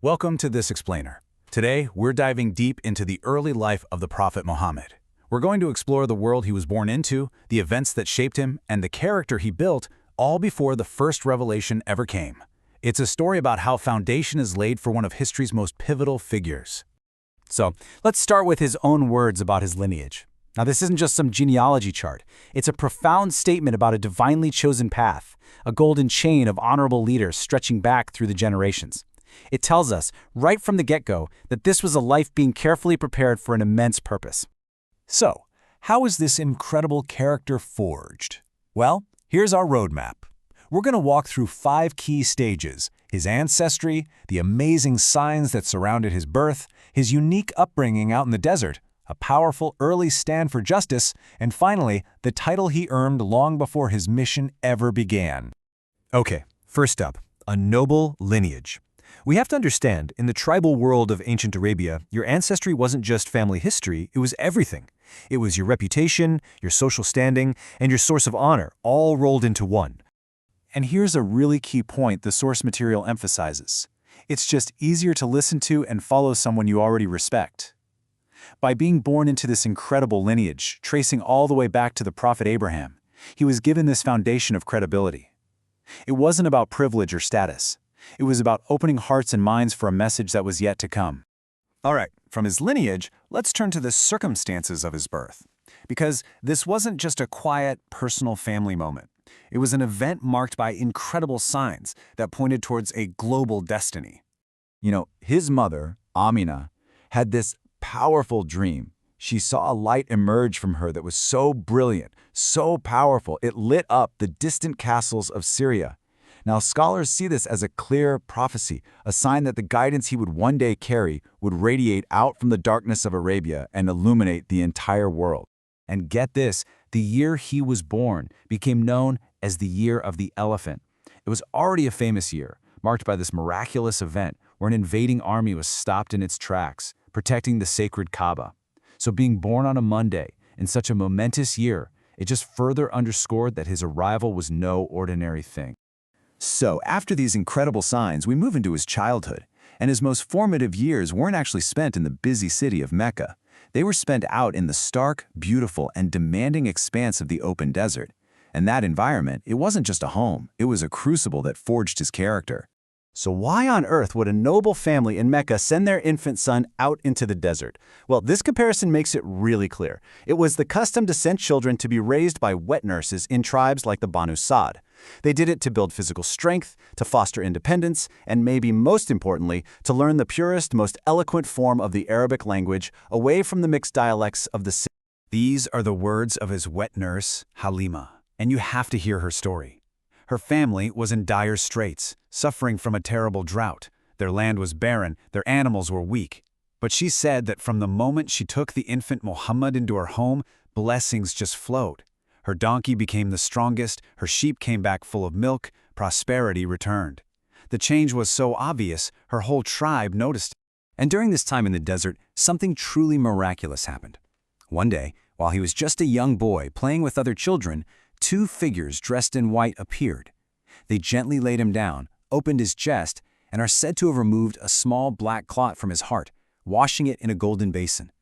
Welcome to This Explainer. Today, we're diving deep into the early life of the Prophet Muhammad. We're going to explore the world he was born into, the events that shaped him, and the character he built, all before the first revelation ever came. It's a story about how foundation is laid for one of history's most pivotal figures. So, let's start with his own words about his lineage. Now, this isn't just some genealogy chart. It's a profound statement about a divinely chosen path, a golden chain of honorable leaders stretching back through the generations. It tells us, right from the get-go, that this was a life being carefully prepared for an immense purpose. So, how is this incredible character forged? Well, here's our roadmap. We're going to walk through 5 key stages: his ancestry, the amazing signs that surrounded his birth, his unique upbringing out in the desert, a powerful early stand for justice, and finally, the title he earned long before his mission ever began. Okay, first up, a noble lineage. We have to understand, in the tribal world of ancient Arabia, your ancestry wasn't just family history, it was everything. It was your reputation, your social standing, and your source of honor, all rolled into one. And here's a really key point the source material emphasizes. It's just easier to listen to and follow someone you already respect. By being born into this incredible lineage, tracing all the way back to the Prophet Ibraaheem, he was given this foundation of credibility. It wasn't about privilege or status. It was about opening hearts and minds for a message that was yet to come. All right, from his lineage, let's turn to the circumstances of his birth. Because this wasn't just a quiet, personal family moment. It was an event marked by incredible signs that pointed towards a global destiny. His mother, Amina, had this powerful dream. She saw a light emerge from her that was so brilliant, so powerful, it lit up the distant castles of Syria. Now, scholars see this as a clear prophecy, a sign that the guidance he would one day carry would radiate out from the darkness of Arabia and illuminate the entire world. And get this, the year he was born became known as the Year of the Elephant. It was already a famous year, marked by this miraculous event where an invading army was stopped in its tracks, protecting the sacred Kaaba. So being born on a Monday in such a momentous year, it just further underscored that his arrival was no ordinary thing. So, after these incredible signs, we move into his childhood, and his most formative years weren't actually spent in the busy city of Mecca. They were spent out in the stark, beautiful, and demanding expanse of the open desert. And that environment, it wasn't just a home, it was a crucible that forged his character. So why on earth would a noble family in Mecca send their infant son out into the desert? Well, this comparison makes it really clear. It was the custom to send children to be raised by wet nurses in tribes like the Banu Sa'd. They did it to build physical strength, to foster independence, and maybe most importantly, to learn the purest, most eloquent form of the Arabic language away from the mixed dialects of the city. These are the words of his wet nurse, Halima, and you have to hear her story. Her family was in dire straits, suffering from a terrible drought. Their land was barren, their animals were weak. But she said that from the moment she took the infant Muhammad into her home, blessings just flowed. Her donkey became the strongest, her sheep came back full of milk, prosperity returned. The change was so obvious, her whole tribe noticed it. And during this time in the desert, something truly miraculous happened. One day, while he was just a young boy playing with other children, 2 figures dressed in white appeared. They gently laid him down, opened his chest, and are said to have removed a small black clot from his heart, washing it in a golden basin.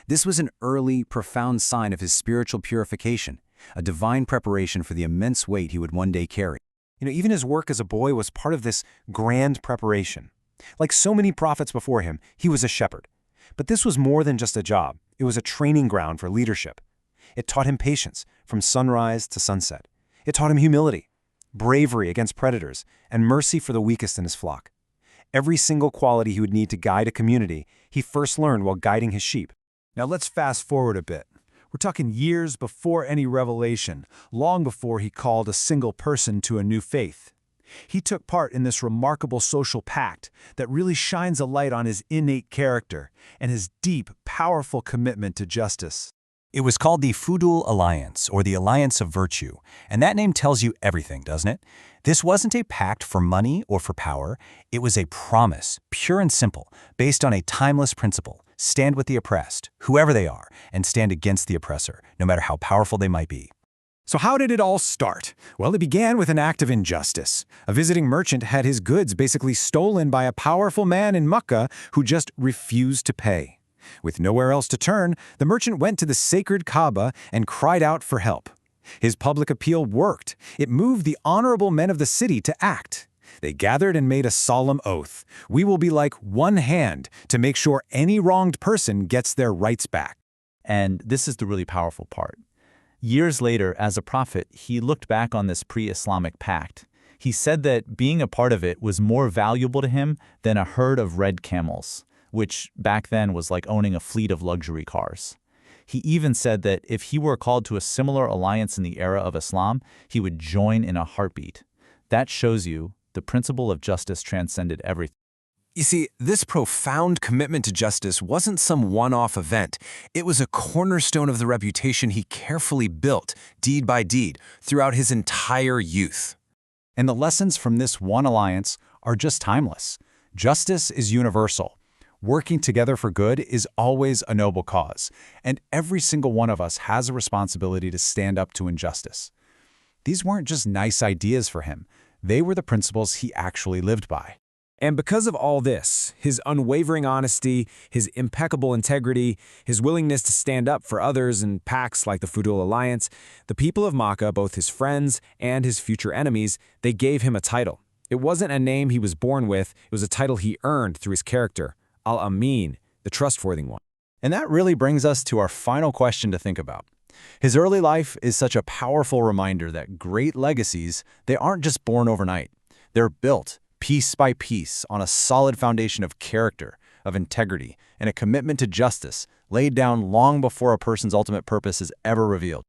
This was an early, profound sign of his spiritual purification, a divine preparation for the immense weight he would one day carry. Even his work as a boy was part of this grand preparation. Like so many prophets before him, he was a shepherd. But this was more than just a job. It was a training ground for leadership. It taught him patience from sunrise to sunset. It taught him humility, bravery against predators, and mercy for the weakest in his flock. Every single quality he would need to guide a community, he first learned while guiding his sheep. Now let's fast forward a bit. We're talking years before any revelation, long before he called a single person to a new faith. He took part in this remarkable social pact that really shines a light on his innate character and his deep, powerful commitment to justice. It was called the Fudool Alliance, or the Alliance of Virtue, and that name tells you everything, doesn't it? This wasn't a pact for money or for power. It was a promise, pure and simple, based on a timeless principle: stand with the oppressed, whoever they are, and stand against the oppressor, no matter how powerful they might be. So how did it all start? Well, it began with an act of injustice. A visiting merchant had his goods basically stolen by a powerful man in Mecca who just refused to pay. With nowhere else to turn, the merchant went to the sacred Kaaba and cried out for help. His public appeal worked. It moved the honorable men of the city to act. They gathered and made a solemn oath. We will be like one hand to make sure any wronged person gets their rights back. And this is the really powerful part. Years later, as a prophet, he looked back on this pre-Islamic pact. He said that being a part of it was more valuable to him than a herd of red camels, which back then was like owning a fleet of luxury cars. He even said that if he were called to a similar alliance in the era of Islam, he would join in a heartbeat. That shows you the principle of justice transcended everything. You see, this profound commitment to justice wasn't some one-off event. It was a cornerstone of the reputation he carefully built, deed by deed, throughout his entire youth. And the lessons from this one alliance are just timeless. Justice is universal. Working together for good is always a noble cause, and every single one of us has a responsibility to stand up to injustice. These weren't just nice ideas for him. They were the principles he actually lived by. And because of all this, his unwavering honesty, his impeccable integrity, his willingness to stand up for others in pacts like the Fudool Alliance, the people of Makkah, both his friends and his future enemies, they gave him a title. It wasn't a name he was born with, it was a title he earned through his character, Al-Amin, the trustworthy one. And that really brings us to our final question to think about. His early life is such a powerful reminder that great legacies, they aren't just born overnight. They're built piece by piece on a solid foundation of character, of integrity, and a commitment to justice laid down long before a person's ultimate purpose is ever revealed.